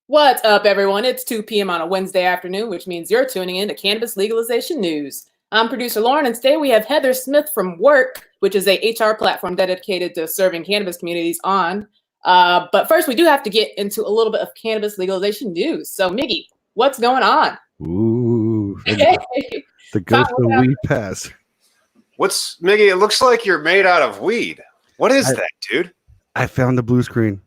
What's up, everyone? It's 2 p.m. on a Wednesday afternoon, which means you're tuning in to Cannabis Legalization News. I'm producer Lauren, and today we have Heather Smyth from Würk, which is a HR platform dedicated to serving cannabis communities on. But first, we do have to get into a little bit of cannabis legalization news. So, Miggy, what's going on? Ooh, Hey, the ghost of weed pass. What's Miggy? It looks like you're made out of weed. What is that, dude? I found the blue screen.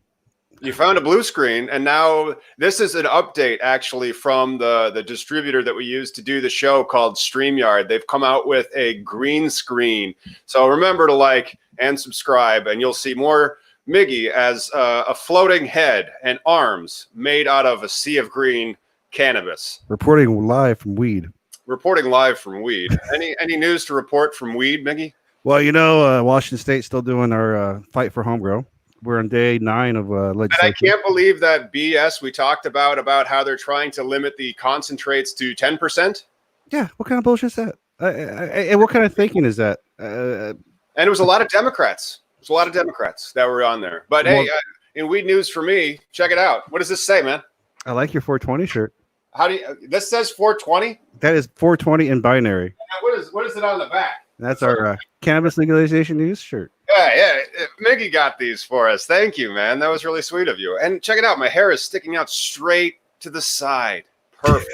You found a blue screen, and now this is an update actually from the distributor that we use to do the show called StreamYard. They've come out with a green screen. So remember to like and subscribe, and you'll see more Miggy as a floating head and arms made out of a sea of green cannabis. Reporting live from weed. Reporting live from weed. Any news to report from weed, Miggy? Well, Washington State's still doing our fight for home grow. We're on day 9 of legislation. And I can't believe that BS we talked about how they're trying to limit the concentrates to 10%. Yeah, what kind of bullshit is that? And what kind of thinking is that? And it was a lot of Democrats. There's a lot of Democrats that were on there. But hey, in weed news for me, check it out. What does this say, man? I like your 420 shirt. How do you? This says 420. That is 420 in binary. What is it on the back? That's our cannabis legalization news shirt. Yeah. Miggy got these for us. Thank you, man. That was really sweet of you. And check it out. My hair is sticking out straight to the side. Perfect.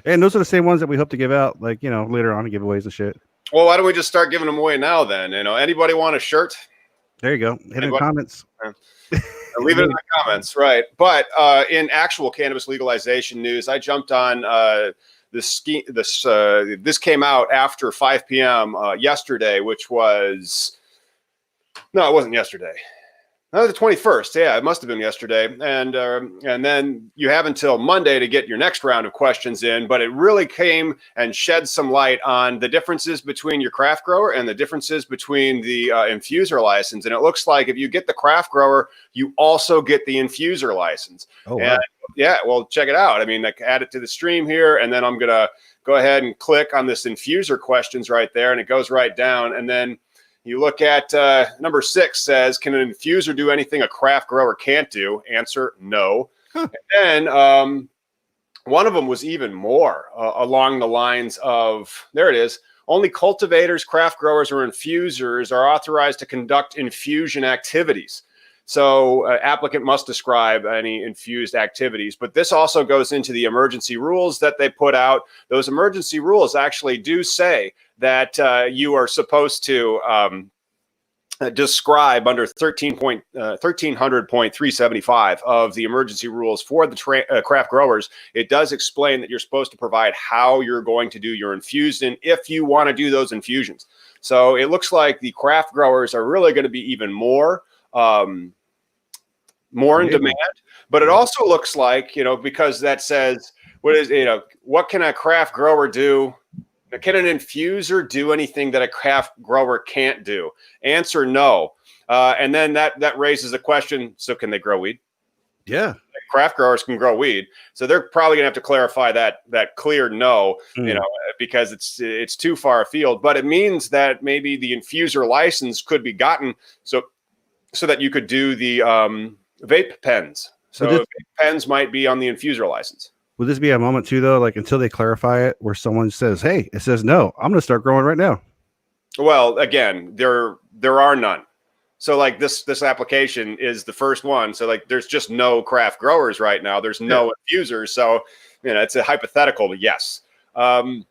And those are the same ones that we hope to give out, later on in giveaways and shit. Well, why don't we just start giving them away now then? Anybody want a shirt? There you go. Hit in the comments. Leave it in the comments, right? But in actual cannabis legalization news, I jumped on this came out after 5 p.m. Yesterday, which was no, it wasn't yesterday. No, the 21st. Yeah, it must have been yesterday. And then you have until Monday to get your next round of questions in. But it really came and shed some light on the differences between your craft grower and the differences between the infuser license. And it looks like if you get the craft grower, you also get the infuser license. Oh, wow. And yeah, well, check it out. I mean, I add it to the stream here, and then I'm going to go ahead and click on this infuser questions right there, and it goes right down. And then you look at number 6 says, can an infuser do anything a craft grower can't do? Answer, no. Huh. And then one of them was even more along the lines of, there it is, only cultivators, craft growers, or infusers are authorized to conduct infusion activities. So applicant must describe any infused activities. But this also goes into the emergency rules that they put out. Those emergency rules actually do say that you are supposed to describe under 1300.375 of the emergency rules for the craft growers. It does explain that you're supposed to provide how you're going to do your infusion if you want to do those infusions. So it looks like the craft growers are really going to be even more in demand, but it also looks like, because that says, what can a craft grower do? Can an infuser do anything that a craft grower can't do? Answer, no. And then that raises a question. So can they grow weed? Yeah. Craft growers can grow weed. So they're probably gonna have to clarify that clear no, because it's too far afield, but it means that maybe the infuser license could be gotten so that you could do the vape pens. So vape pens might be on the infuser license. Would this be a moment too, though, like until they clarify it, where someone says, "Hey, it says no, I'm going to start growing right now"? Well, again, there are none. So like this application is the first one. So like there's just no craft growers right now. There's no infusers. So it's a hypothetical, but yes. Other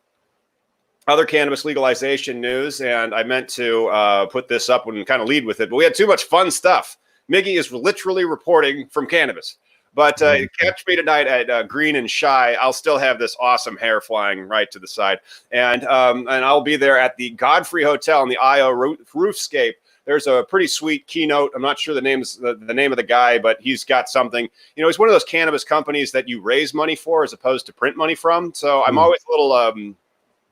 cannabis legalization news, and I meant to put this up and kind of lead with it, but we had too much fun stuff. Miggy is literally reporting from cannabis. But catch me tonight at Green and Shy. I'll still have this awesome hair flying right to the side. And I'll be there at the Godfrey Hotel in the IO Roofscape. There's a pretty sweet keynote. I'm not sure the name of the guy, but he's got something. He's one of those cannabis companies that you raise money for as opposed to print money from. So I'm always a little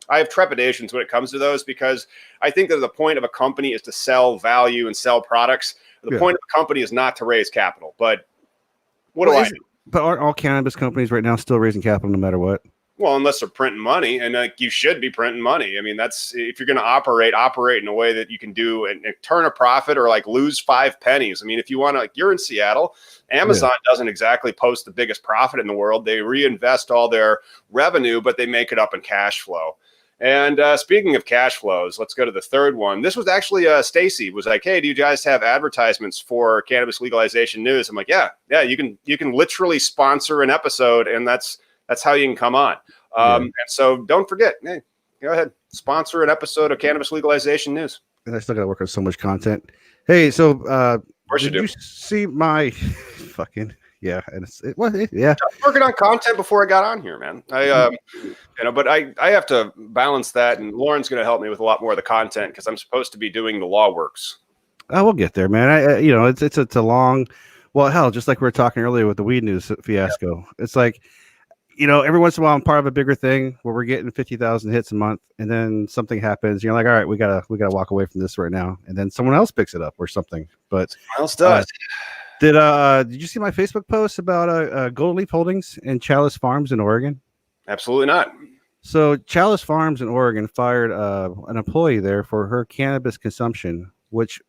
I have trepidations when it comes to those, because I think that the point of a company is to sell value and sell products. The point of a company is not to raise capital. But what do I do? But aren't all cannabis companies right now still raising capital no matter what? Well, unless they're printing money, and you should be printing money. I mean, that's if you're going to operate in a way that you can do and turn a profit or like lose 5 pennies. I mean, if you want to, like, you're in Seattle, Amazon doesn't exactly post the biggest profit in the world. They reinvest all their revenue, but they make it up in cash flow. And speaking of cash flows, let's go to the third one. This was actually Stacy was like, "Hey, do you guys have advertisements for cannabis legalization news?" I'm like, "Yeah, you can literally sponsor an episode, and that's how you can come on." And so don't forget, hey, go ahead, sponsor an episode of Cannabis Legalization News. And I still got to work on so much content. Hey, so did you see my fucking and I'm working on content before I got on here, man. But I have to balance that, and Lauren's going to help me with a lot more of the content because I'm supposed to be doing the law works. I will get there, man. It's a long, well, hell, just like we were talking earlier with the weed news fiasco. It's like, every once in a while I'm part of a bigger thing where we're getting 50,000 hits a month, and then something happens. You're like, all right, we gotta walk away from this right now, and then someone else picks it up or something. But someone else does. Did you see my Facebook post about Gold Leaf Holdings and Chalice Farms in Oregon? Absolutely not. So Chalice Farms in Oregon fired an employee there for her cannabis consumption, which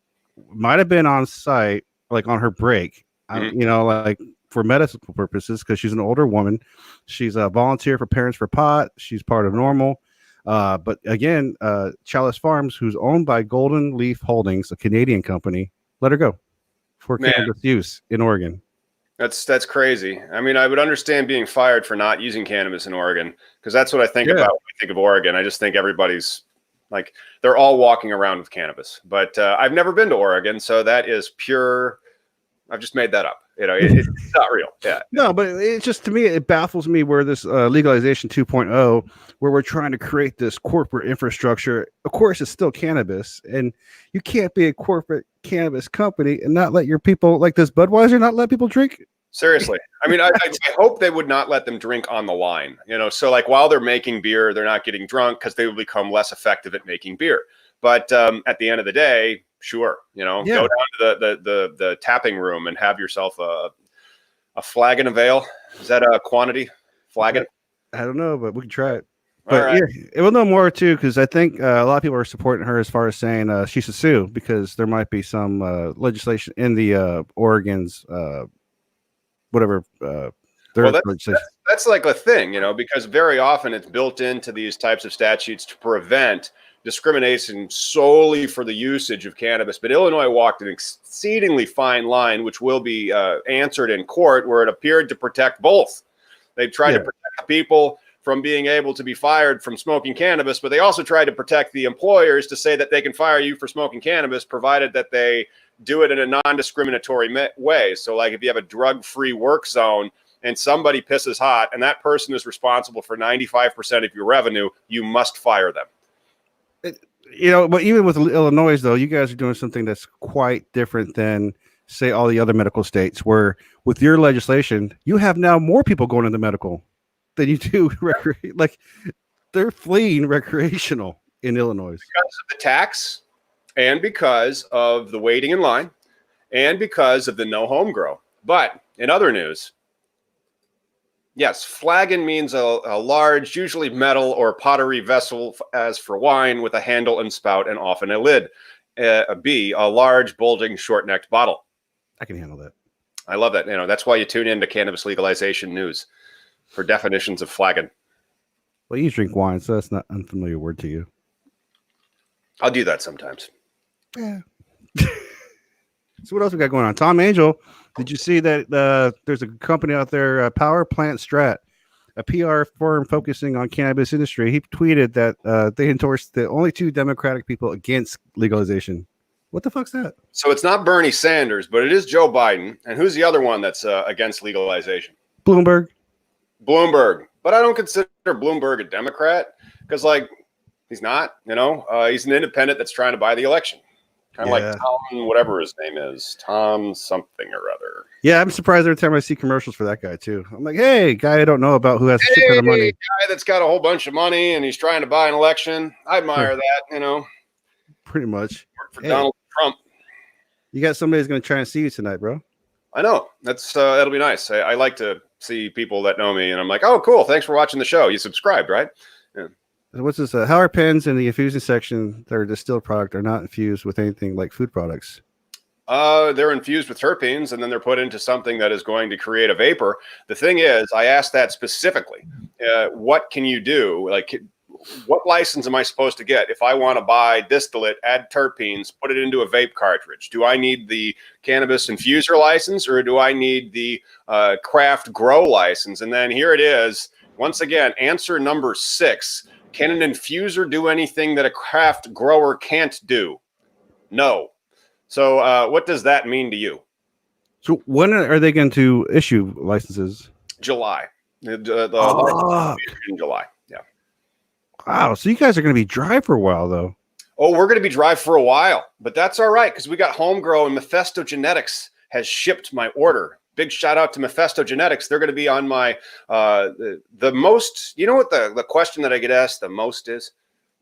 might have been on site, like on her break. Like for medical purposes, because she's an older woman. She's a volunteer for Parents for Pot. She's part of Normal. But again, Chalice Farms, who's owned by Golden Leaf Holdings, a Canadian company, let her go for cannabis use in Oregon. That's crazy. I mean, I would understand being fired for not using cannabis in Oregon, because that's what I think about when I think of Oregon. I just think everybody's like, they're all walking around with cannabis. But I've never been to Oregon, so that is pure. I've just made that up. It's not real. Yeah. No, but it's just, to me, it baffles me where this legalization 2.0, where we're trying to create this corporate infrastructure. Of course, it's still cannabis, and you can't be a corporate cannabis company and not let your people, like this Budweiser, not let people drink. Seriously. I mean, I hope they would not let them drink on the line. So like while they're making beer, they're not getting drunk because they will become less effective at making beer. But at the end of the day, sure, go down to the tapping room and have yourself a flagon of ale. Is that a quantity? Flagon? I don't know, but we can try it. But it will know more too, because I think a lot of people are supporting her as far as saying she should sue, because there might be some legislation in the Oregon's whatever. That's like a thing, because very often it's built into these types of statutes to prevent discrimination solely for the usage of cannabis. But Illinois walked an exceedingly fine line, which will be answered in court, where it appeared to protect both. They tried to protect people from being able to be fired from smoking cannabis, but they also tried to protect the employers to say that they can fire you for smoking cannabis, provided that they do it in a non-discriminatory way. So like if you have a drug-free work zone and somebody pisses hot and that person is responsible for 95% of your revenue, you must fire them. But even with Illinois, though, you guys are doing something that's quite different than, say, all the other medical states, where with your legislation, you have now more people going into medical than you do like they're fleeing recreational in Illinois because of the tax, and because of the waiting in line, and because of the no home grow. But in other news, yes, flagon means a large, usually metal or pottery vessel, as for wine, with a handle and spout and often a lid. B, a large, bulging, short-necked bottle. I can handle that. I love that. That's why you tune in to Cannabis Legalization News for definitions of flagon. Well, you drink wine, so that's not an unfamiliar word to you. I'll do that sometimes. Yeah. So what else we got going on? Tom Angel, did you see that there's a company out there, Power Plant Strat, a PR firm focusing on cannabis industry? He tweeted that they endorsed the only 2 Democratic people against legalization. What the fuck's that? So it's not Bernie Sanders, but it is Joe Biden. And who's the other one that's against legalization? Bloomberg. But I don't consider Bloomberg a Democrat, because he's not. He's an independent that's trying to buy the election. Kind of like Tom, whatever his name is, Tom something or other. Yeah, I'm surprised every time I see commercials for that guy too. I'm like, hey, guy I don't know about who has a shit ton of money. Guy that's got a whole bunch of money and he's trying to buy an election. I admire that, Pretty much. Work for Donald Trump. You got somebody who's going to try and see you tonight, bro. I know. That'll be nice. I like to see people that know me, and I'm like, oh, cool. Thanks for watching the show. You subscribed, right? Yeah. What's this? How are pens in the infusing section that are distilled product are not infused with anything like food products? They're infused with terpenes, and then they're put into something that is going to create a vapor. The thing is, I asked that specifically. What can you do? Like, what license am I supposed to get if I want to buy distillate, add terpenes, put it into a vape cartridge? Do I need the cannabis infuser license, or do I need the craft grow license? And then here it is. Once again, answer number 6. Can an infuser do anything that a craft grower can't do? No. So what does that mean to you? So when are they going to issue licenses? July. The in July. Yeah. Wow. So you guys are going to be dry for a while, though. Oh, we're going to be dry for a while, but that's all right because we got Homegrow, and Mephisto Genetics has shipped my order. Big shout out to Mephisto Genetics. They're going to be on my the most. You know what the question that I get asked the most is?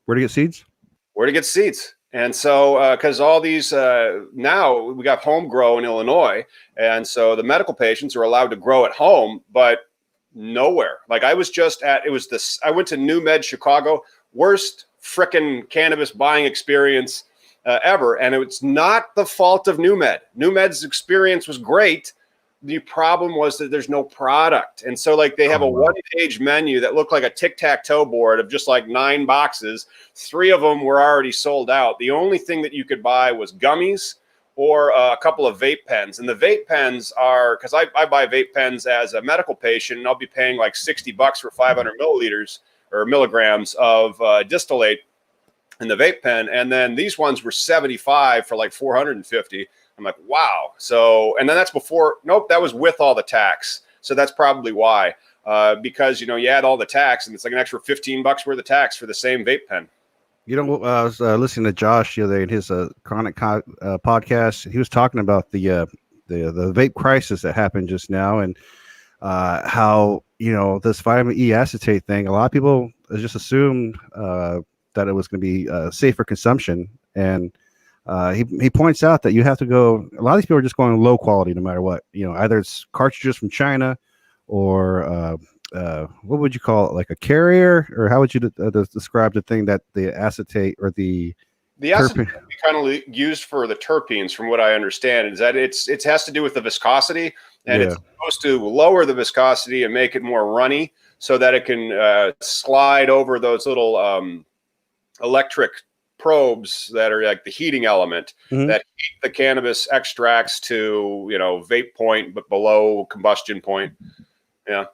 Where to get seeds? Where to get seeds. And so, because all these now we got Homegrow in Illinois, and so the medical patients are allowed to grow at home, but nowhere. Like I was just I went to New Med Chicago, worst frickin' cannabis buying experience ever, and it's not the fault of New Med. New Med's experience was great. The problem was that there's no product. And so like they have a one-page menu that looked like a tic-tac-toe board of just like 9 boxes. 3 of them were already sold out. The only thing that you could buy was gummies or a couple of vape pens. And the vape pens are, because I buy vape pens as a medical patient, and I'll be paying like $60 for 500 milliliters or milligrams of distillate in the vape pen. And then these ones were $75 for like $450. I'm like, wow. So, and then that's before, nope, that was with all the tax. So that's probably why, because, you know, you add all the tax and it's like an extra $15 worth of tax for the same vape pen. You know, I was listening to Josh the other day in his Chronic podcast. He was talking about the vape crisis that happened just now, and how, you know, this vitamin E acetate thing, a lot of people just assumed that it was going to be safe for consumption. And he points out that you have to go. A lot of these people are just going low quality, no matter what. You know, either it's cartridges from China, or what would you call it, like a carrier, or how would you describe the thing that the acetate or the acetate kind of used for the terpenes, from what I understand, is that it has to do with the viscosity, and it's supposed to lower the viscosity and make it more runny, so that it can slide over those little electric probes that are like the heating element that heat the cannabis extracts to, you know, vape point, but below combustion point. Yeah.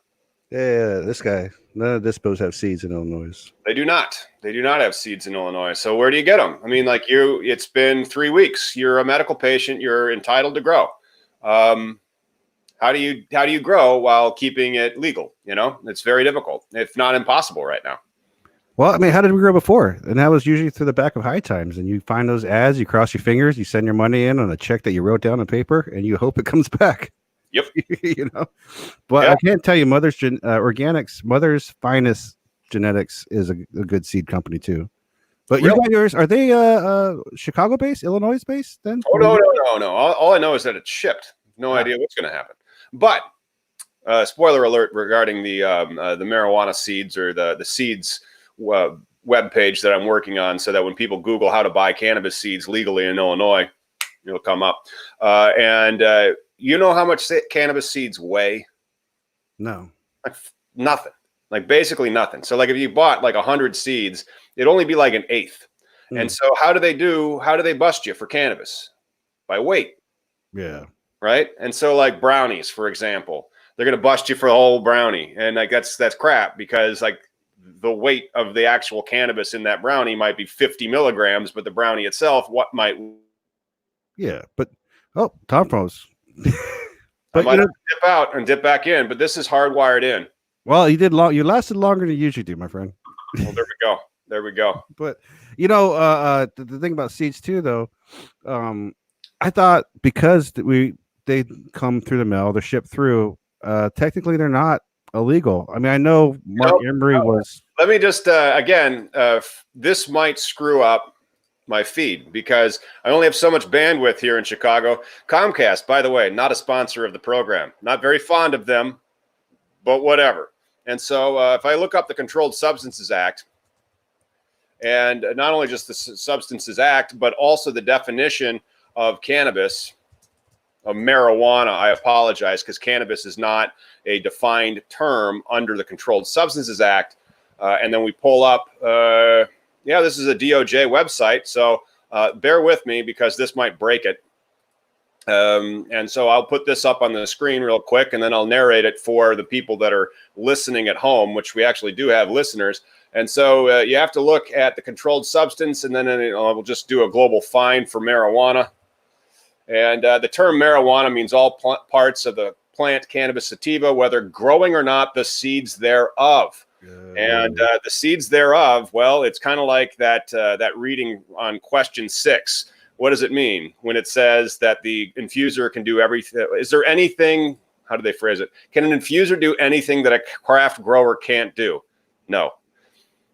This guy, none of dispos have seeds in Illinois. They do not have seeds in Illinois. So where do you get them? I mean, like it's been 3 weeks. You're a medical patient. You're entitled to grow. How do you grow while keeping it legal? You know, it's very difficult, if not impossible right now. Well, I mean, how did we grow before? And that was usually through the back of High Times. And you find those ads, you cross your fingers, you send your money in on a check that you wrote down on paper, and you hope it comes back. Yep. You know, but I can't tell you, Organics, Mother's Finest Genetics is a good seed company too. But you got yours, are they Chicago based, Illinois based then? Oh, no. All I know is that it's shipped. No idea what's going to happen. But spoiler alert regarding the marijuana seeds, or the seeds web page that I'm working on, so that when people Google how to buy cannabis seeds legally in Illinois, it'll come up. You know how much cannabis seeds weigh? No. Like nothing. Like basically nothing. So like if you bought like 100 seeds, it'd only be like an eighth. And so how do they bust you for cannabis? By weight. Yeah. Right? And so like brownies, for example, they're going to bust you for the whole brownie. And like that's crap, because like the weight of the actual cannabis in that brownie might be 50 milligrams, but the brownie itself, Yeah, but Tom froze. But I might have to dip out and dip back in, but this is hardwired in. Well, you lasted longer than you usually do, my friend. Well, there we go. But you know, the thing about seeds too, though, I thought because they come through the mail, they're shipped through. Technically, they're not illegal. I mean, I know Mark Emery was. Let me just again, this might screw up my feed because I only have so much bandwidth here in Chicago. Comcast, by the way, not a sponsor of the program. Not very fond of them. but whatever. And so if I look up the Controlled Substances Act, and not only just the Substances Act, but also the definition of cannabis, of marijuana, I apologize, because cannabis is not a defined term under the Controlled Substances Act. And then we pull up, this is a DOJ website, so bear with me because this might break it. And so I'll put this up on the screen real quick, and then I'll narrate it for the people that are listening at home, which we actually do have listeners. And so you have to look at the controlled substance, and then we'll just do a global find for marijuana. And the term marijuana means all parts of the plant cannabis sativa, whether growing or not, the seeds thereof. And the seeds thereof, well, it's kind of like that reading on question 6. What does it mean when it says that the infuser can do everything? Is there anything, how do they phrase it? Can an infuser do anything that a craft grower can't do? No.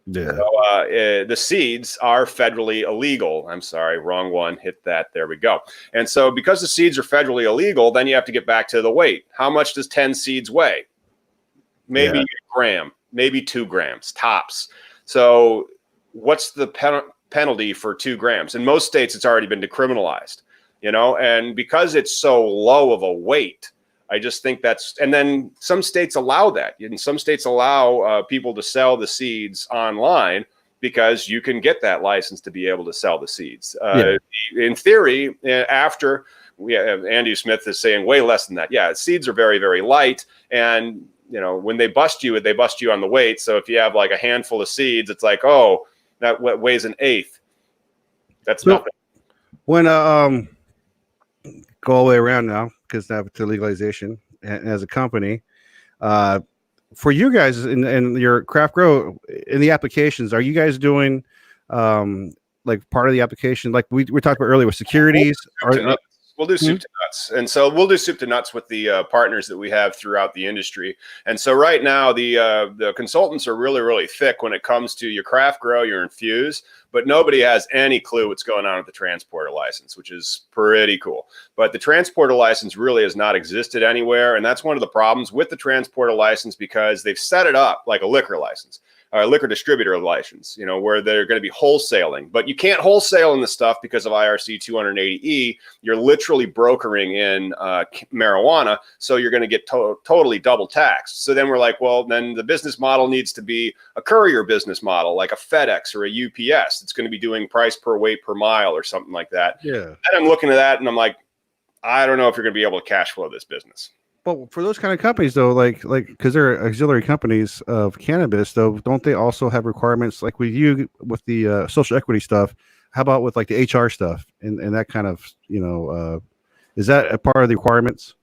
Yeah. So, the seeds are federally illegal. I'm sorry, wrong one. Hit that. There we go. And so because the seeds are federally illegal, then you have to get back to the weight. How much does 10 seeds weigh? Maybe a gram, maybe 2 grams, tops. So what's the penalty for 2 grams? In most states, it's already been decriminalized, and because it's so low of a weight, I just think and then some states allow that. And some states allow people to sell the seeds online because you can get that license to be able to sell the seeds. In theory, after we have Andy Smith is saying way less than that. Yeah, seeds are very, very light. And, when they bust you on the weight. So if you have like a handful of seeds, it's like, oh, that weighs an eighth. That's nothing. When go all the way around now, because now to legalization and as a company, for you guys in your craft grow in the applications, are you guys doing like part of the application, like we talked about earlier with securities? We'll do soup to nuts. And so we'll do soup to nuts with the partners that we have throughout the industry. And so right now, the consultants are really, really thick when it comes to your craft grow, your infuse, but nobody has any clue what's going on with the transporter license, which is pretty cool. But the transporter license really has not existed anywhere. And that's one of the problems with the transporter license, because they've set it up like a liquor license. Liquor distributor license, where they're going to be wholesaling, but you can't wholesale in this stuff because of IRC 280E. You're literally brokering in marijuana, so you're going to get totally double taxed. So then we're like, well, then the business model needs to be a courier business model, like a FedEx or a UPS. It's going to be doing price per weight per mile or something like that. Yeah. And I'm looking at that and I'm like, I don't know if you're going to be able to cash flow this business. But for those kind of companies, though, like because they're auxiliary companies of cannabis, though, don't they also have requirements like with you with the social equity stuff? How about with like the HR stuff and that kind of, is that a part of the requirements?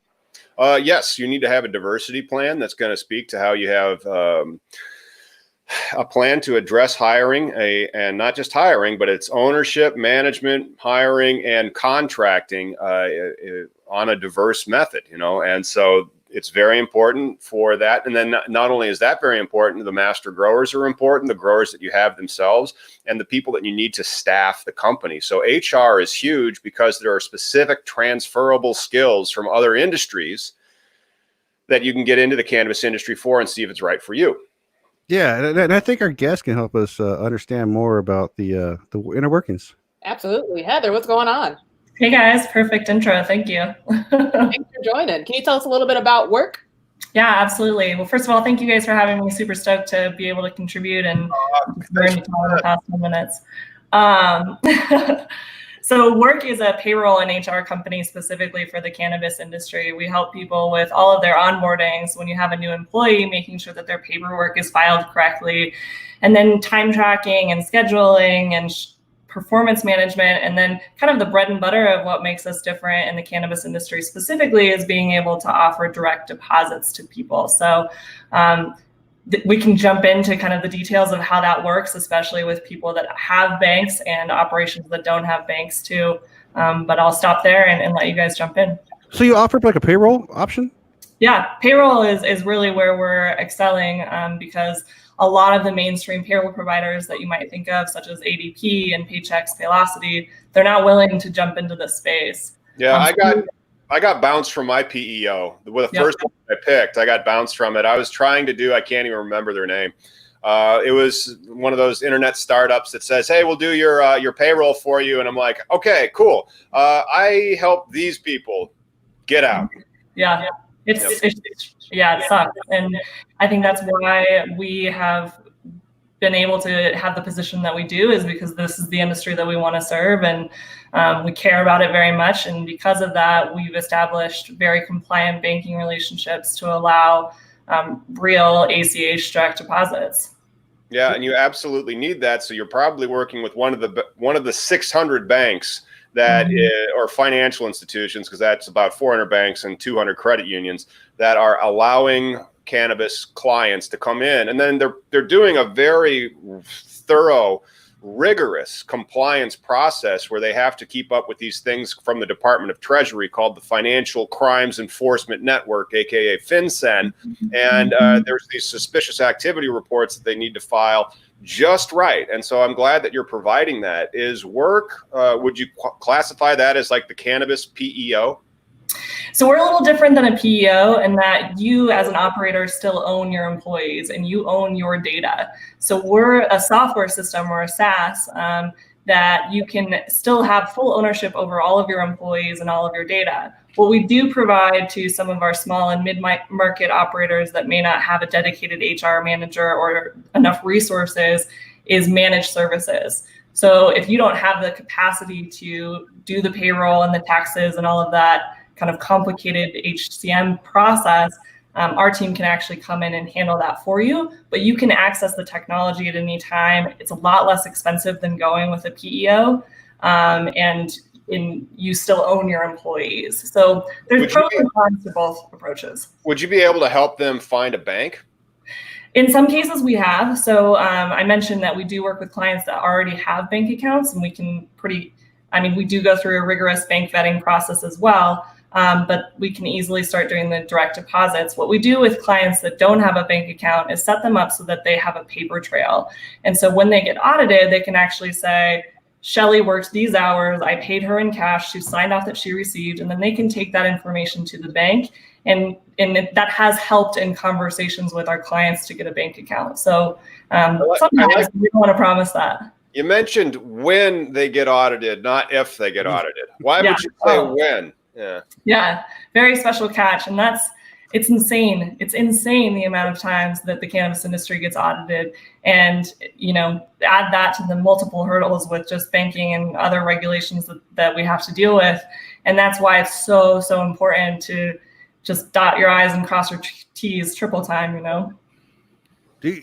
Yes, you need to have a diversity plan that's going to speak to how you have a plan to address hiring, and not just hiring, but it's ownership, management, hiring, and contracting on a diverse method, and so it's very important for that. And then not only is that very important, the master growers are important, the growers that you have themselves, and the people that you need to staff the company. So HR is huge because there are specific transferable skills from other industries that you can get into the cannabis industry for and see if it's right for you. Yeah, and I think our guests can help us understand more about the inner workings. Absolutely. Heather, what's going on? Hey guys, perfect intro. Thank you. Thanks for joining. Can you tell us a little bit about Würk? Yeah, absolutely. Well, first of all, thank you guys for having me. Super stoked to be able to contribute and learn in the past 10 minutes. So Würk is a payroll and HR company specifically for the cannabis industry. We help people with all of their onboardings. When you have a new employee, making sure that their paperwork is filed correctly, and then time tracking and scheduling and performance management, and then kind of the bread and butter of what makes us different in the cannabis industry specifically is being able to offer direct deposits to people. So we can jump into kind of the details of how that works, especially with people that have banks and operations that don't have banks too. But I'll stop there and let you guys jump in. So you offer like a payroll option? Yeah, payroll is really where we're excelling because a lot of the mainstream payroll providers that you might think of, such as ADP and Paychex, Paylocity, they're not willing to jump into this space. Yeah, I got bounced from my PEO. With the Yep. first one I picked, I got bounced from it. I was trying to do, I can't even remember their name. It was one of those internet startups that says, "Hey, we'll do your payroll for you." And I'm like, "Okay, cool. I help these people get out." Yeah, it sucks. And I think that's why we have been able to have the position that we do, is because this is the industry that we want to serve, and we care about it very much. And because of that, we've established very compliant banking relationships to allow real ACH direct deposits. Yeah, and you absolutely need that. So you're probably working with one of the 600 banks that or financial institutions, because that's about 400 banks and 200 credit unions that are allowing cannabis clients to come in, and then they're doing a very thorough, rigorous compliance process where they have to keep up with these things from the Department of Treasury called the Financial Crimes Enforcement Network, aka FinCEN, and there's these suspicious activity reports that they need to file just right. And so I'm glad that you're providing that. Is Würk, would you classify that as like the cannabis PEO? So we're a little different than a PEO in that you as an operator still own your employees and you own your data. So we're a software system or a SaaS that you can still have full ownership over all of your employees and all of your data. What we do provide to some of our small and mid-market operators that may not have a dedicated HR manager or enough resources is managed services. So if you don't have the capacity to do the payroll and the taxes and all of that kind of complicated HCM process, our team can actually come in and handle that for you, but you can access the technology at any time. It's a lot less expensive than going with a PEO, and you still own your employees. So there's pros and cons to both approaches. Would you be able to help them find a bank? In some cases we have. So I mentioned that we do work with clients that already have bank accounts, and we do go through a rigorous bank vetting process as well. But we can easily start doing the direct deposits. What we do with clients that don't have a bank account is set them up so that they have a paper trail. And so when they get audited, they can actually say, Shelly worked these hours, I paid her in cash, she signed off that she received, and then they can take that information to the bank. And that has helped in conversations with our clients to get a bank account. So sometimes we don't want to promise that. You mentioned when they get audited, not if they get audited. Why would you say when? Yeah, very special catch. And it's insane. It's insane the amount of times that the cannabis industry gets audited, and, add that to the multiple hurdles with just banking and other regulations that we have to deal with. And that's why it's so, so important to just dot your I's and cross your T's triple time, Do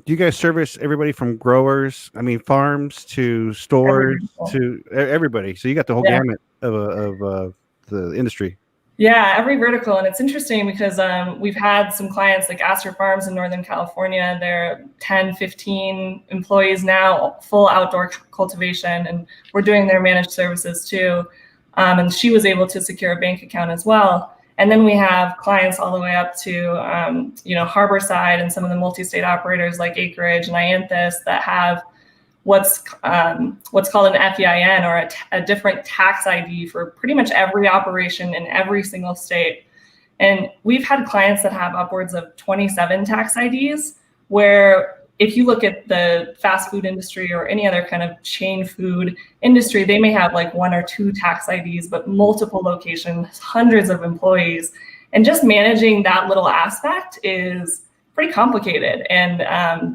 you guys service everybody from growers, farms to stores to everybody? So you got the whole gamut of the industry. Yeah, every vertical. And it's interesting because we've had some clients like Astor Farms in Northern California. They're 10, 15 employees now, full outdoor cultivation, and we're doing their managed services too. And she was able to secure a bank account as well. And then we have clients all the way up to, Harborside and some of the multi-state operators like Acreage and Ianthus that have what's called an FEIN, or a different tax ID for pretty much every operation in every single state. And we've had clients that have upwards of 27 tax IDs, where if you look at the fast food industry or any other kind of chain food industry, they may have like 1 or 2 tax IDs, but multiple locations, hundreds of employees. And just managing that little aspect is pretty complicated. And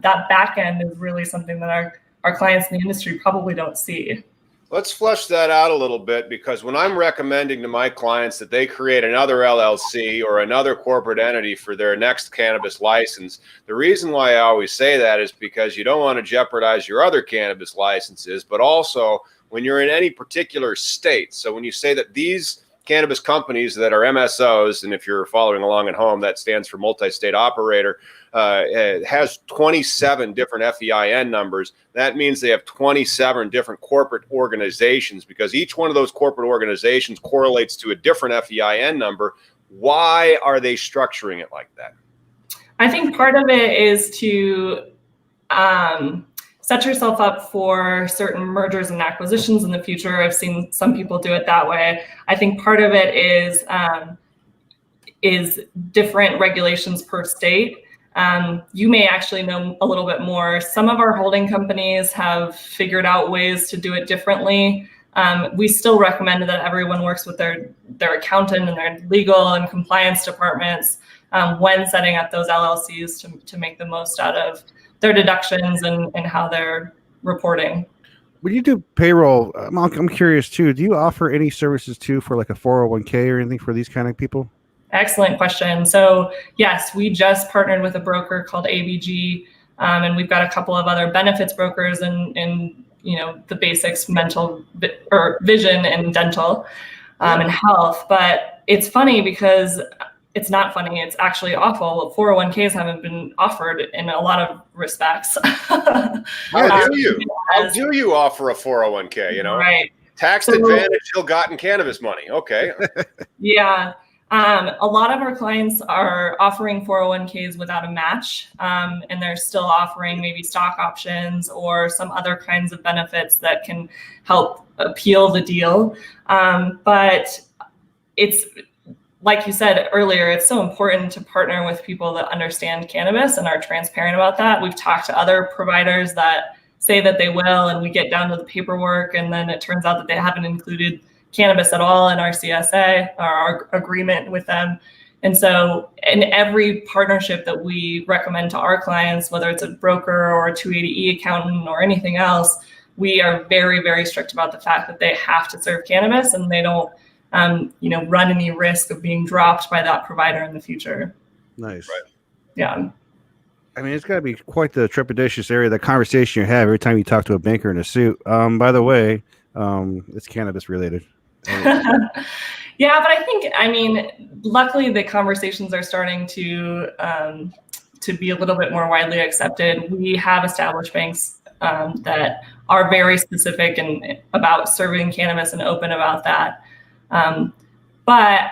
that back end is really something that our clients in the industry probably don't see. Let's flesh that out a little bit, because when I'm recommending to my clients that they create another LLC or another corporate entity for their next cannabis license, the reason why I always say that is because you don't want to jeopardize your other cannabis licenses, but also when you're in any particular state. So when you say that these cannabis companies that are MSOs, and if you're following along at home, that stands for multi-state operator, has 27 different FEIN numbers. That means they have 27 different corporate organizations, because each one of those corporate organizations correlates to a different FEIN number. Why are they structuring it like that? I think part of it is to set yourself up for certain mergers and acquisitions in the future. I've seen some people do it that way. I think part of it is different regulations per state. You may actually know a little bit more. Some of our holding companies have figured out ways to do it differently. We still recommend that everyone works with their accountant and their legal and compliance departments when setting up those LLCs to make the most out of their deductions and how they're reporting. When you do payroll, I'm curious too, do you offer any services too for like a 401k or anything for these kind of people? Excellent question. So yes, we just partnered with a broker called ABG, and we've got a couple of other benefits brokers and the basics, vision and dental and health. But it's funny because it's not funny. It's actually awful. 401ks haven't been offered in a lot of respects. How do you? How do you offer a 401k? Right. Tax advantage, ill-gotten cannabis money. Okay. Yeah. A lot of our clients are offering 401ks without a match, and they're still offering maybe stock options or some other kinds of benefits that can help appeal the deal. But it's, like you said earlier, it's so important to partner with people that understand cannabis and are transparent about that. We've talked to other providers that say that they will, and we get down to the paperwork, and then it turns out that they haven't included cannabis at all in our CSA, our agreement with them. And so in every partnership that we recommend to our clients, whether it's a broker or a 280E accountant or anything else, we are very, very strict about the fact that they have to serve cannabis and they don't run any risk of being dropped by that provider in the future. Nice. Right. Yeah. I mean, it's got to be quite the trepidatious area, the conversation you have every time you talk to a banker in a suit. By the way, it's cannabis related. Yeah, but I mean, luckily the conversations are starting to be a little bit more widely accepted. We have established banks that are very specific and about serving cannabis and open about that. But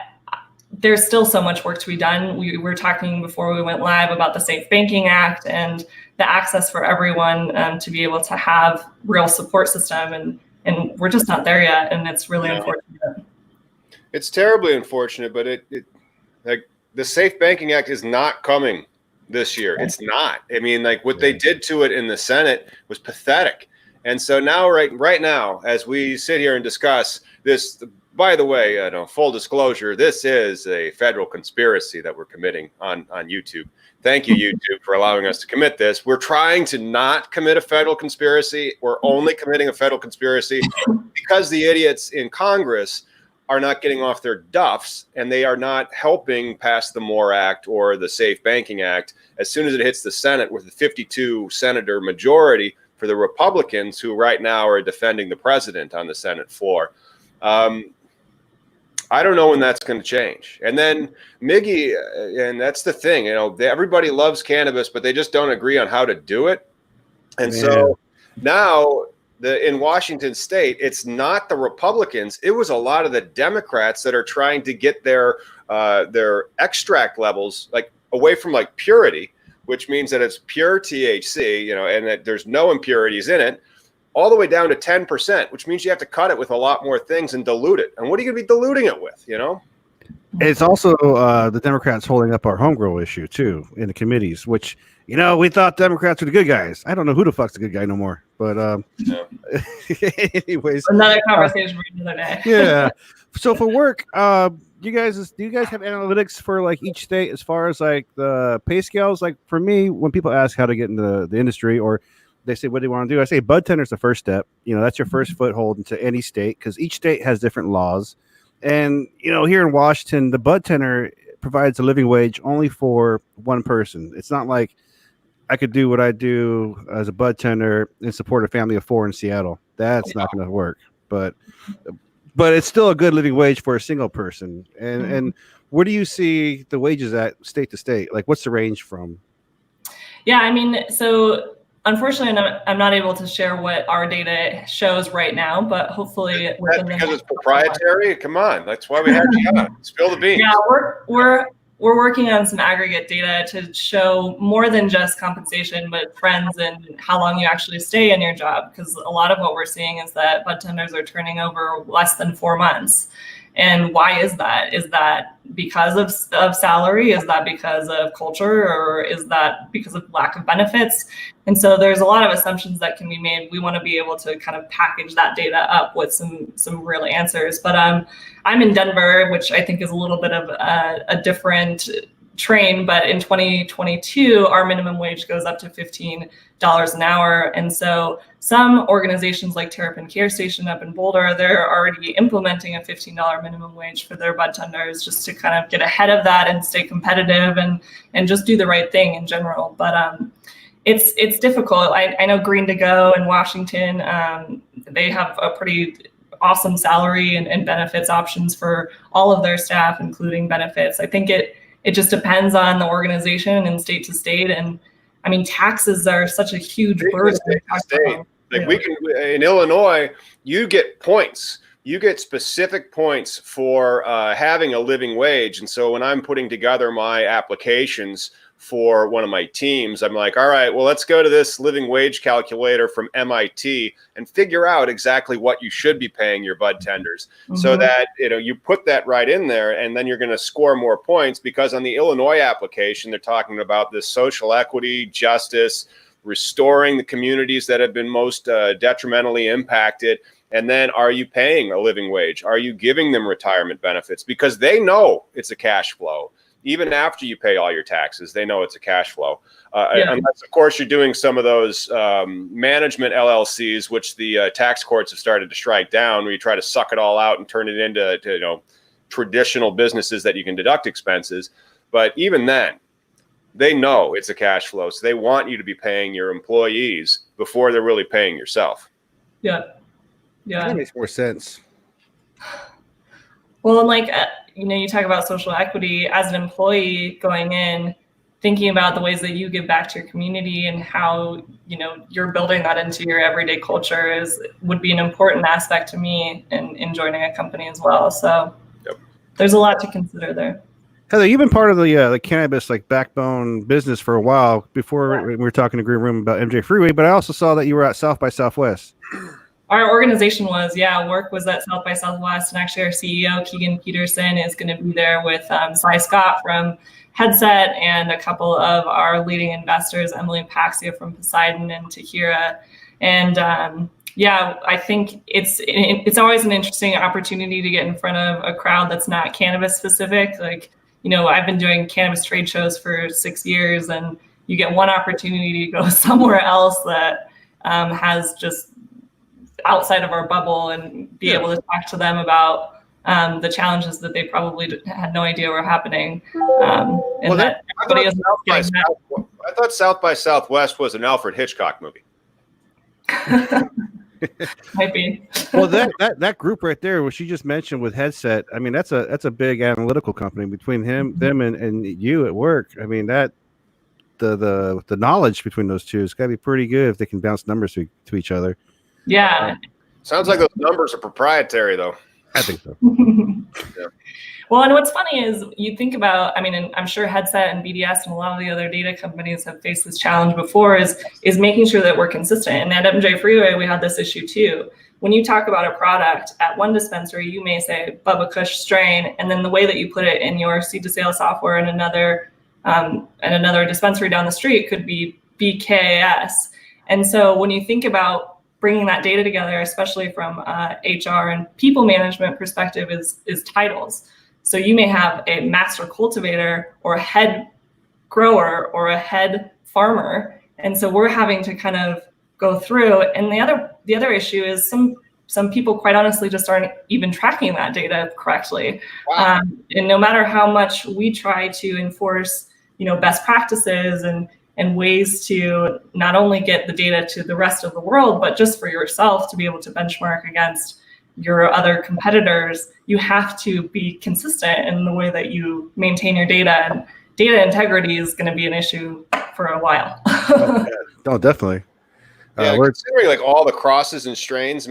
there's still so much work to be done. We were talking before we went live about the Safe Banking Act and the access for everyone to be able to have real support system, and we're just not there yet, and it's really unfortunate. It's terribly unfortunate, but it like the Safe Banking Act is not coming this year. It's not. I mean, like what they did to it in the Senate was pathetic. And so now, right now, as we sit here and discuss this, by the way, full disclosure, this is a federal conspiracy that we're committing on YouTube. Thank you, YouTube, for allowing us to commit this. We're trying to not commit a federal conspiracy. We're only committing a federal conspiracy because the idiots in Congress are not getting off their duffs, and they are not helping pass the MORE Act or the Safe Banking Act as soon as it hits the Senate with a 52 senator majority for the Republicans, who right now are defending the president on the Senate floor. I don't know when that's going to change. And then Miggy, and that's the thing, everybody loves cannabis, but they just don't agree on how to do it. And so now in Washington State, it's not the Republicans. It was a lot of the Democrats that are trying to get their extract levels like away from like purity, which means that it's pure THC, and that there's no impurities in it, all the way down to 10%, which means you have to cut it with a lot more things and dilute it. And what are you going to be diluting it with, It's also the Democrats holding up our homegrown issue, too, in the committees, which, we thought Democrats were the good guys. I don't know who the fuck's the good guy no more. But anyways. Another conversation for another day. Yeah. So for Würk, do you guys have analytics for like each state as far as like the pay scales? Like for me, when people ask how to get into the industry or they say what they want to do, I say Budtenders the first step. That's your first foothold into any state because each state has different laws. And, here in Washington, the Budtender provides a living wage only for one person. It's not like I could do what I do as a Budtender and support a family of 4 in Seattle. That's not going to work. But it's still a good living wage for a single person. And where do you see the wages at state to state? Like, what's the range from? Yeah, I mean, so unfortunately, I'm not able to share what our data shows right now, but hopefully because it's proprietary. Come on, that's why we have you on. Spill the beans. Yeah, we're working on some aggregate data to show more than just compensation, but trends and how long you actually stay in your job. Because a lot of what we're seeing is that budtenders are turning over less than 4 months. And why is that? Is that because of salary? Is that because of culture? Or is that because of lack of benefits? And so there's a lot of assumptions that can be made. We want to be able to kind of package that data up with some real answers. But I'm in Denver, which I think is a little bit of a different train. But in 2022, our minimum wage goes up to $15 an hour. And so some organizations like Terrapin Care Station up in Boulder, they're already implementing a $15 minimum wage for their budtenders just to kind of get ahead of that and stay competitive and just do the right thing in general. But it's difficult. I know Green to Go in Washington, they have a pretty awesome salary and benefits options for all of their staff, including benefits. I think it just depends on the organization and state to state. And I mean, taxes are such a huge burden. Like we can in Illinois, you get points. You get specific points for having a living wage. And so when I'm putting together my applications for one of my teams, I'm like, all right, well, let's go to this living wage calculator from MIT and figure out exactly what you should be paying your budtenders, so that you put that right in there, and then you're going to score more points, because on the Illinois application, they're talking about this social equity, justice, restoring the communities that have been most detrimentally impacted. And then, are you paying a living wage? Are you giving them retirement benefits? Because they know it's a cash flow. Even after you pay all your taxes, they know it's a cash flow. Unless, of course, you're doing some of those management LLCs, which the tax courts have started to strike down, where you try to suck it all out and turn it into traditional businesses that you can deduct expenses. But even then, they know it's a cash flow. So they want you to be paying your employees before they're really paying yourself. Yeah. That makes more sense. Well, and you talk about social equity as an employee going in, thinking about the ways that you give back to your community and how, you're building that into your everyday culture would be an important aspect to me in joining a company as well. So There's a lot to consider there. Heather, you've been part of the cannabis backbone business for a while. Before we were talking to Green Room about MJ Freeway, but I also saw that you were at South by Southwest. Our organization was, Würk was at South by Southwest, and actually our CEO, Keegan Peterson, is going to be there with Cy Scott from Headset and a couple of our leading investors, Emily Paxia from Poseidon and Tahira. And I think it's always an interesting opportunity to get in front of a crowd that's not cannabis specific. I've been doing cannabis trade shows for 6 years, and you get one opportunity to go somewhere else that has just outside of our bubble and be able to talk to them about the challenges that they probably had no idea were happening. I thought South by Southwest was an Alfred Hitchcock movie. Might be. Well, that group right there, what she just mentioned with Headset, I mean, that's a big analytical company. Between them and you at Würk, I mean, that the knowledge between those two has got to be pretty good if they can bounce numbers to each other. Yeah. Sounds like those numbers are proprietary, though. I think so. Yeah. Well, and what's funny is you think about, and I'm sure Headset and BDS and a lot of the other data companies have faced this challenge before, is making sure that we're consistent. And at MJ Freeway, we had this issue too. When you talk about a product at one dispensary, you may say Bubba Kush strain, and then the way that you put it in your seed to sale software in another dispensary down the street could be BKS. And so when you think about bringing that data together, especially from HR and people management perspective, is titles. So you may have a master cultivator or a head grower or a head farmer. And so we're having to kind of go through. And the other issue is some people quite honestly just aren't even tracking that data correctly. Wow. And no matter how much we try to enforce, best practices and ways to not only get the data to the rest of the world, but just for yourself to be able to benchmark against your other competitors, you have to be consistent in the way that you maintain your data. And data integrity is going to be an issue for a while. Oh, definitely. Yeah, considering all the crosses and strains,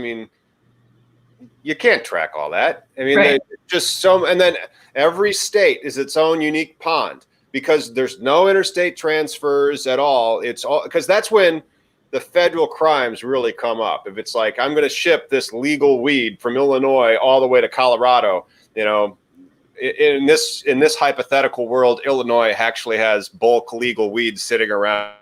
you can't track all that. I mean, Right. and then every state is its own unique pond because there's no interstate transfers at all. It's all because that's when the federal crimes really come up. If it's like, I'm going to ship this legal weed from Illinois all the way to Colorado, in this hypothetical world, Illinois actually has bulk legal weed sitting around.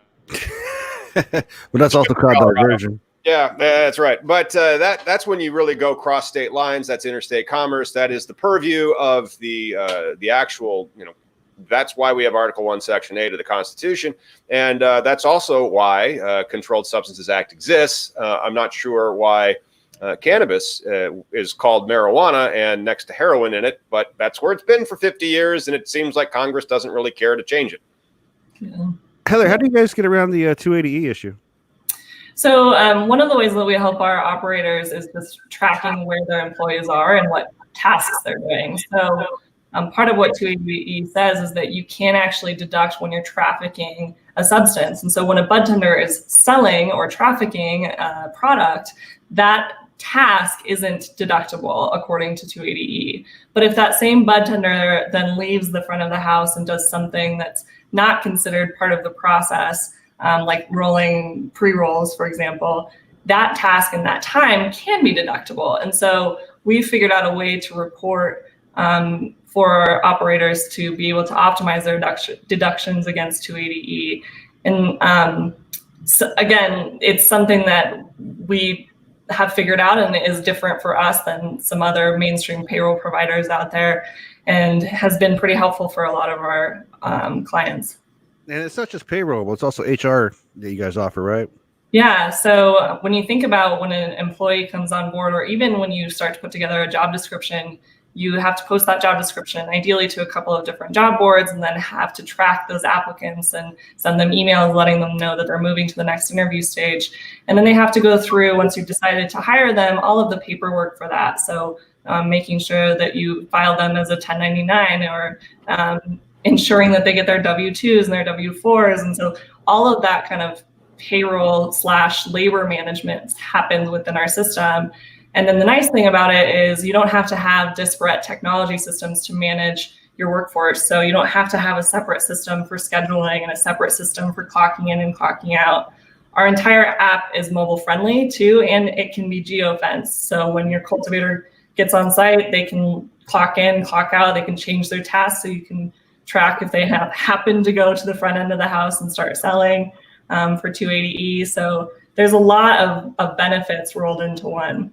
But that's also called diversion. Yeah, that's right. But that's when you really go cross state lines. That's interstate commerce. That is the purview of the actual, that's why we have Article 1, Section 8 of the Constitution. And that's also why Controlled Substances Act exists. I'm not sure why cannabis is called marijuana and next to heroin in it, but that's where it's been for 50 years. And it seems like Congress doesn't really care to change it. Yeah. Heather, how do you guys get around the 280E issue? So one of the ways that we help our operators is just tracking where their employees are and what tasks they're doing. So part of what 280E says is that you can actually deduct when you're trafficking a substance. And so when a budtender is selling or trafficking a product, that task isn't deductible according to 280E. But if that same budtender then leaves the front of the house and does something that's not considered part of the process, like rolling pre-rolls, for example, that task and that time can be deductible. And so we figured out a way to report for operators to be able to optimize their deductions against 280E. And so again, it's something that we have figured out and is different for us than some other mainstream payroll providers out there, and has been pretty helpful for a lot of our clients. And it's not just payroll, but it's also HR that you guys offer, right? Yeah. So when you think about when an employee comes on board, or even when you start to put together a job description, you have to post that job description ideally to a couple of different job boards, and then have to track those applicants and send them emails letting them know that they're moving to the next interview stage. And then they have to go through, once you've decided to hire them, all of the paperwork for that. So making sure that you file them as a 1099, or ensuring that they get their W-2s and their W-4s. And so all of that kind of payroll / labor management happens within our system. And then the nice thing about it is you don't have to have disparate technology systems to manage your workforce. So you don't have to have a separate system for scheduling and a separate system for clocking in and clocking out. Our entire app is mobile friendly too, and it can be geo-fenced. So when your cultivator gets on site, they can clock in, clock out, they can change their tasks, so you can track if they have happened to go to the front end of the house and start selling for 280E. So there's a lot of benefits rolled into one.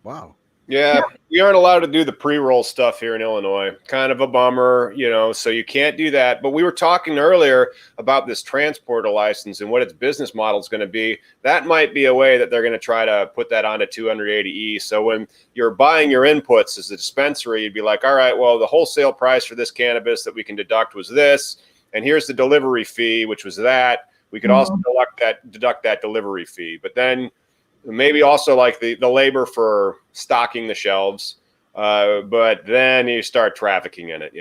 Wow. Yeah, we aren't allowed to do the pre-roll stuff here in Illinois. Kind of a bummer, so you can't do that. But we were talking earlier about this transporter license and what its business model is going to be. That might be a way that they're going to try to put that onto 280E. So when you're buying your inputs as a dispensary, you'd be like, all right, well, the wholesale price for this cannabis that we can deduct was this, and here's the delivery fee, which was that. We could also deduct that delivery fee. But then maybe also like the labor for stocking the shelves, but then you start trafficking in it,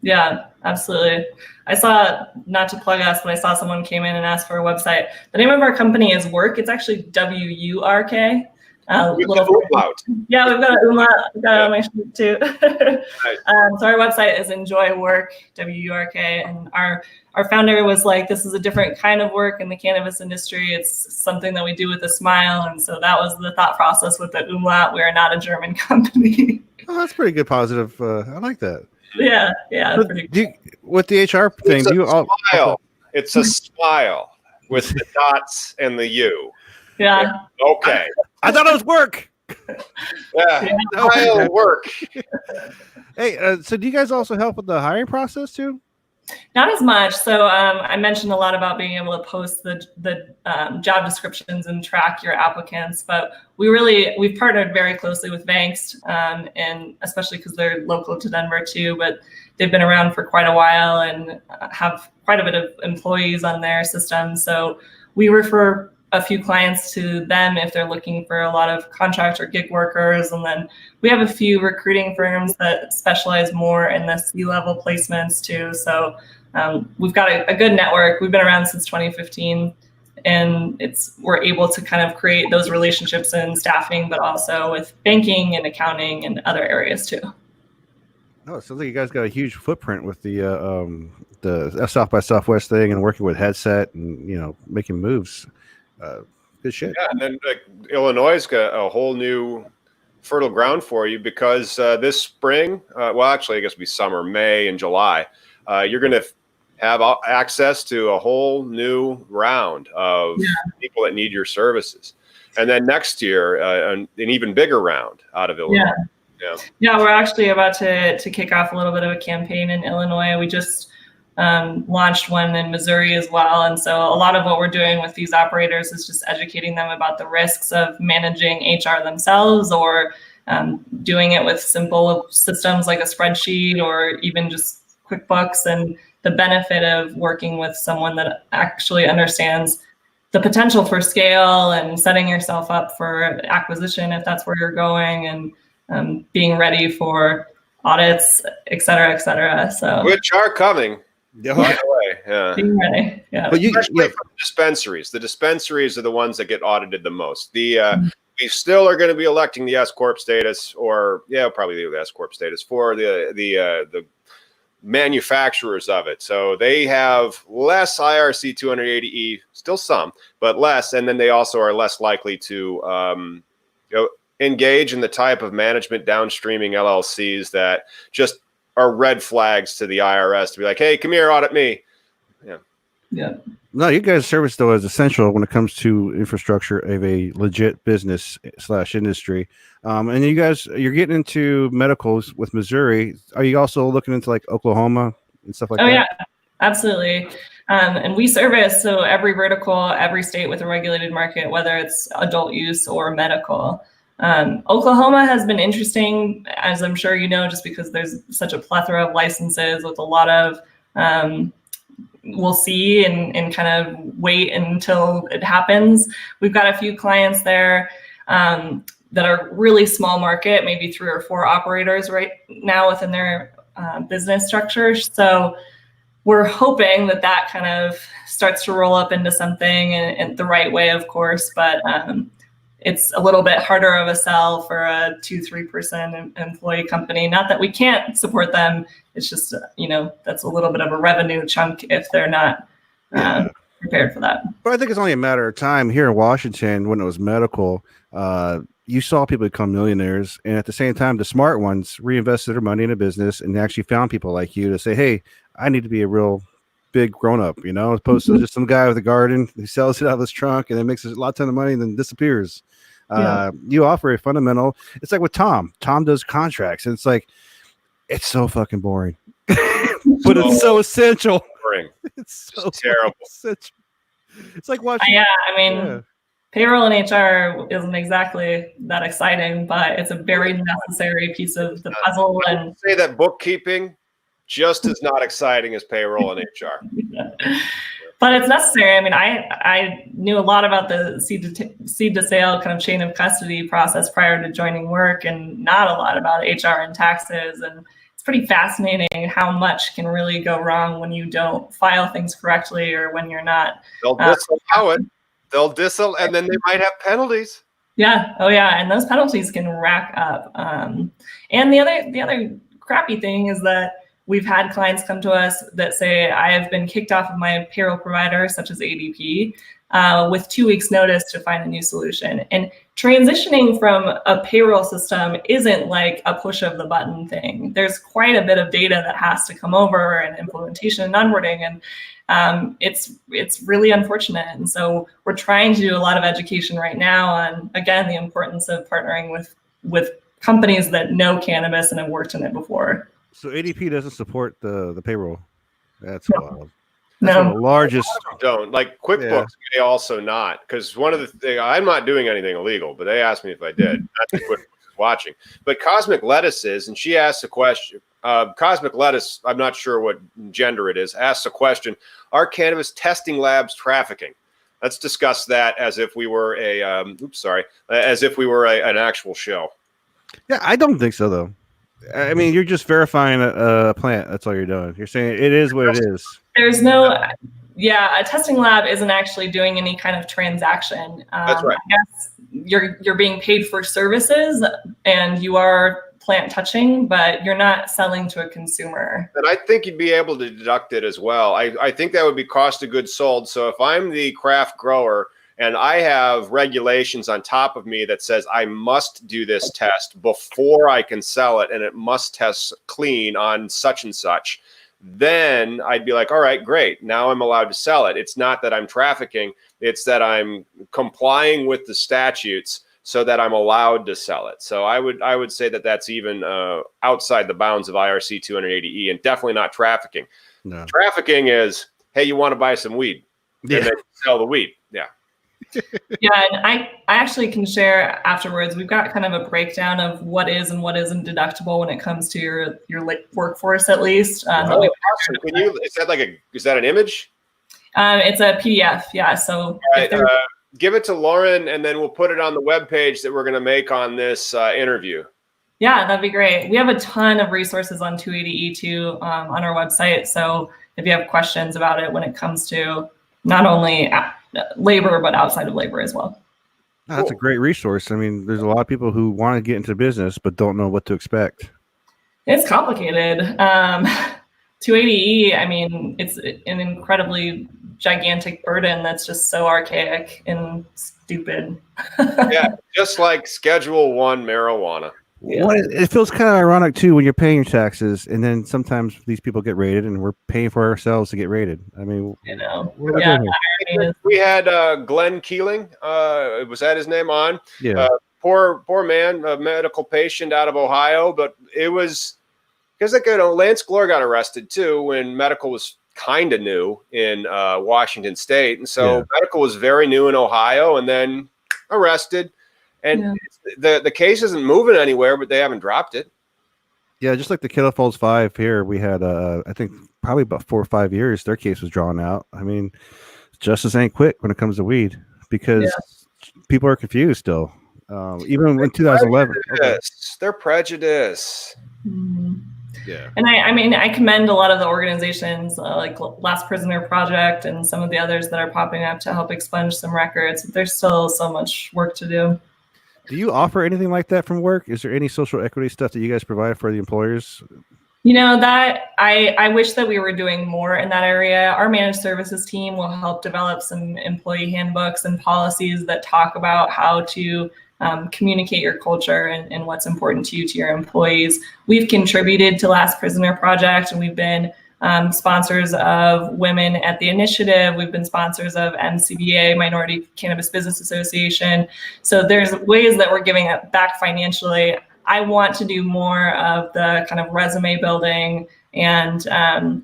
Yeah, absolutely. I saw, not to plug us, but I saw someone came in and asked for a website. The name of our company is Würk. It's actually WURK. Yeah, we've got an umlaut. We've got it on my sheet too. Nice. So our website is Enjoy Würk, WURK, and our founder was like, this is a different kind of work in the cannabis industry. It's something that we do with a smile, and so that was the thought process with the umlaut. We are not a German company. Oh, that's pretty good, positive. I like that. Yeah. With the HR thing, it's a smile with the dots and the U. Yeah. Okay. I thought it was work. Yeah. Smile work. Hey, so do you guys also help with the hiring process too? Not as much. So I mentioned a lot about being able to post the job descriptions and track your applicants, but we've partnered very closely with Vanxt, and especially because they're local to Denver too, but they've been around for quite a while and have quite a bit of employees on their system. So we refer a few clients to them if they're looking for a lot of contract or gig workers. And then we have a few recruiting firms that specialize more in the C-level placements too. So we've got a good network. We've been around since 2015. And we're able to kind of create those relationships in staffing, but also with banking and accounting and other areas too. Oh, it sounds like you guys got a huge footprint with the South by Southwest thing and working with Headset and making moves. Good shit. Yeah, and then Illinois got a whole new fertile ground for you because this spring, well, actually, I guess it'll be summer, May and July, you're going to have access to a whole new round of people that need your services. And then next year, an even bigger round out of Illinois. Yeah, we're actually about to kick off a little bit of a campaign in Illinois. We just launched one in Missouri as well. And so a lot of what we're doing with these operators is just educating them about the risks of managing HR themselves, or doing it with simple systems like a spreadsheet or even just QuickBooks, and the benefit of working with someone that actually understands the potential for scale and setting yourself up for acquisition if that's where you're going, and being ready for audits, et cetera, et cetera. So which are coming, by the way. Yeah. Being ready. Yeah. But especially from dispensaries. The dispensaries are the ones that get audited the most. We still are going to be electing the S Corp status, or probably the S Corp status for the manufacturers of it. So they have less IRC 280E, still some, but less. And then they also are less likely to engage in the type of management downstreaming LLCs that just are red flags to the IRS to be like, hey, come here, audit me. Yeah. No, you guys' service though is essential when it comes to infrastructure of a legit business / industry. And you're getting into medicals with Missouri. Are you also looking into like Oklahoma and stuff like that? Oh yeah, absolutely. And we service every vertical, every state with a regulated market, whether it's adult use or medical. Oklahoma has been interesting, as I'm sure you know, just because there's such a plethora of licenses with a lot of we'll see and kind of wait until it happens. We've got a few clients there that are really small market, maybe 3 or 4 operators right now within their business structure. So we're hoping that kind of starts to roll up into something in the right way, of course, but it's a little bit harder of a sell for a 2-3% employee company. Not that we can't support them. It's just, that's a little bit of a revenue chunk if they're not prepared for that. But I think it's only a matter of time here in Washington when it was medical. You saw people become millionaires, and at the same time, the smart ones reinvested their money in a business and actually found people like you to say, hey, I need to be a real big grown-up, as opposed to just some guy with a garden who sells it out of his trunk and then makes a lot ton of money and then disappears. You offer a fundamental. It's like with Tom. Tom does contracts, and it's like it's so fucking boring, but it's so essential. Boring. It's so terrible. Essential. It's like watching. Payroll and HR isn't exactly that exciting, but it's a very necessary piece of the puzzle. And say that bookkeeping just as not exciting as payroll and HR. But it's necessary. I knew a lot about the seed to sale kind of chain of custody process prior to joining Würk, and not a lot about HR and taxes. And it's pretty fascinating how much can really go wrong when you don't file things correctly, or when you're not. They'll disallow it. They'll disallow, and then they might have penalties. Yeah. Oh yeah. And those penalties can rack up. And the other crappy thing is that we've had clients come to us that say, I have been kicked off of my payroll provider, such as ADP, with 2 weeks notice to find a new solution. And transitioning from a payroll system isn't like a push of the button thing. There's quite a bit of data that has to come over, and implementation and onboarding. And it's really unfortunate. And so we're trying to do a lot of education right now on, again, the importance of partnering with companies that know cannabis and have worked in it before. So ADP doesn't support the payroll. That's wild. No, the largest don't like QuickBooks. May also not, because one of the things, I'm not doing anything illegal, but they asked me if I did. Not that QuickBooks is watching, but Cosmic Lettuce is, and she asked a question. Cosmic Lettuce, I'm not sure what gender it is, asks a question: are cannabis testing labs trafficking? Let's discuss that as if we were an actual show. Yeah, I don't think so though. I mean, you're just verifying a plant. That's all you're doing. You're saying it is what it is. There's no, Yeah, a testing lab isn't actually doing any kind of transaction. That's right. I guess you're being paid for services and you are plant touching, but you're not selling to a consumer. And I think you'd be able to deduct it as well. I think that would be cost of goods sold. So if I'm the craft grower and I have regulations on top of me that says I must do this test before I can sell it, and it must test clean on such and such, then I'd be like, all right, great. Now I'm allowed to sell it. It's not that I'm trafficking. It's that I'm complying with the statutes so that I'm allowed to sell it. So I would say that that's even outside the bounds of IRC 280E, and definitely not trafficking. No. Trafficking is, hey, you want to buy some weed? Yeah. And then sell the weed. Yeah. Yeah, and I actually can share afterwards. We've got kind of a breakdown of what is and what isn't deductible when it comes to your workforce, at least. Awesome. Can you? Is that an image? It's a PDF. Yeah. So give it to Lauren, and then we'll put it on the webpage that we're going to make on this interview. Yeah, that'd be great. We have a ton of resources on 280E too on our website. So if you have questions about it when it comes to not only labor, but outside of labor as well. That's a great resource. I mean, there's a lot of people who want to get into business, but don't know what to expect. It's complicated. 280E, I mean, it's an incredibly gigantic burden that's just so archaic and stupid. Yeah, just like Schedule 1 marijuana. Yeah. Well, it feels kind of ironic too when you're paying your taxes, and then sometimes these people get rated, and we're paying for ourselves to get rated. I mean, we had Glenn Keeling. Was that his name on? Yeah. Poor man, a medical patient out of Ohio, but it was because Lance Glore got arrested too when medical was kind of new in Washington State, and so medical was very new in Ohio, and then arrested. And the case isn't moving anywhere, but they haven't dropped it. Yeah, just like the Kettle Falls 5 here, we had, I think, probably about 4 or 5 years, their case was drawn out. I mean, justice ain't quick when it comes to weed because people are confused still. Even in 2011. They're prejudice. Mm-hmm. Yeah. And I mean, I commend a lot of the organizations like Last Prisoner Project and some of the others that are popping up to help expunge some records. There's still so much work to do. Do you offer anything like that from Würk? Is there any social equity stuff that you guys provide for the employers? You know, that I wish that we were doing more in that area. Our managed services team will help develop some employee handbooks and policies that talk about how to communicate your culture and what's important to you, to your employees. We've contributed to Last Prisoner Project, and we've been sponsors of Women at the Initiative. We've been sponsors of MCBA, Minority Cannabis Business Association. So there's ways that we're giving it back financially. I want to do more of the kind of resume building and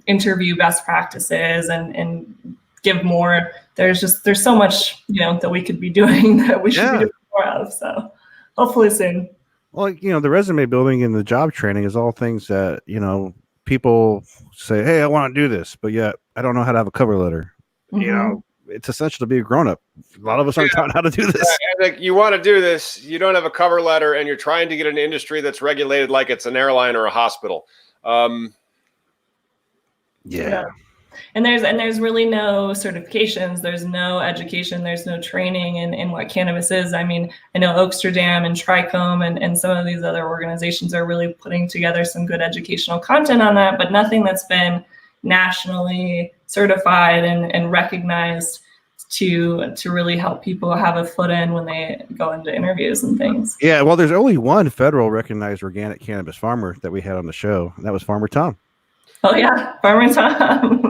interview best practices and give more. There's so much, that we could be doing that we should be doing more of. So hopefully soon. Well, the resume building and the job training is all things that, people say, hey, I want to do this, but yet I don't know how to have a cover letter. Mm-hmm. It's essential to be a grown-up. A lot of us aren't taught how to do this. I think you want to do this, you don't have a cover letter, and you're trying to get an industry that's regulated like it's an airline or a hospital. Yeah. And there's really no certifications, there's no education, there's no training in what cannabis is. I mean, I know Oaksterdam and Trichome and some of these other organizations are really putting together some good educational content on that, but nothing that's been nationally certified and recognized to really help people have a foot in when they go into interviews and things. Yeah, well, there's only one federal recognized organic cannabis farmer that we had on the show, and that was Farmer Tom. Oh yeah, Farmer Tom.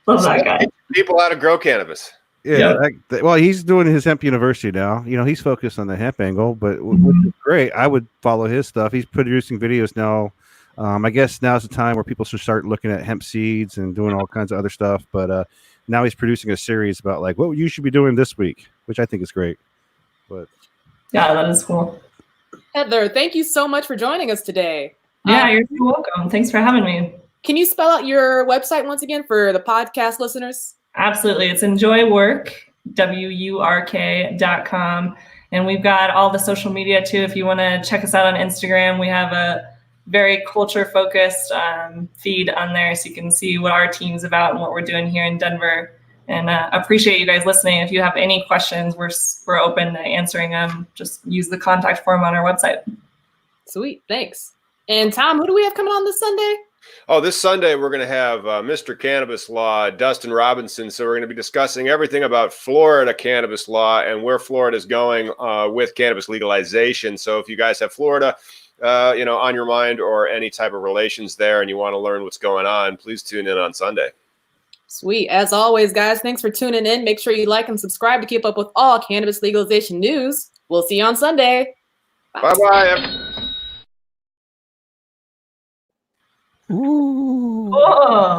Love that guy. People how to grow cannabis. Yeah. Well, he's doing his hemp university now. He's focused on the hemp angle, but which is great. I would follow his stuff. He's producing videos now. I guess now's the time where people should start looking at hemp seeds and doing all kinds of other stuff. But now he's producing a series about like what you should be doing this week, which I think is great. But yeah, that is cool. Heather, thank you so much for joining us today. Yeah, you're so welcome. Thanks for having me. Can you spell out your website once again for the podcast listeners? Absolutely. It's enjoywurk, WURK.com. And we've got all the social media too. If you want to check us out on Instagram, we have a very culture focused feed on there, so you can see what our team's about and what we're doing here in Denver. And appreciate you guys listening. If you have any questions, we're open to answering them. Just use the contact form on our website. Sweet, thanks. And Tom, who do we have coming on this Sunday? Oh, this Sunday we're going to have Mr. Cannabis Law, Dustin Robinson. So we're going to be discussing everything about Florida cannabis law and where Florida is going with cannabis legalization. So if you guys have Florida, on your mind or any type of relations there, and you want to learn what's going on, please tune in on Sunday. Sweet. As always, guys, thanks for tuning in. Make sure you like and subscribe to keep up with all cannabis legalization news. We'll see you on Sunday. Bye-bye. Ooh. Oh.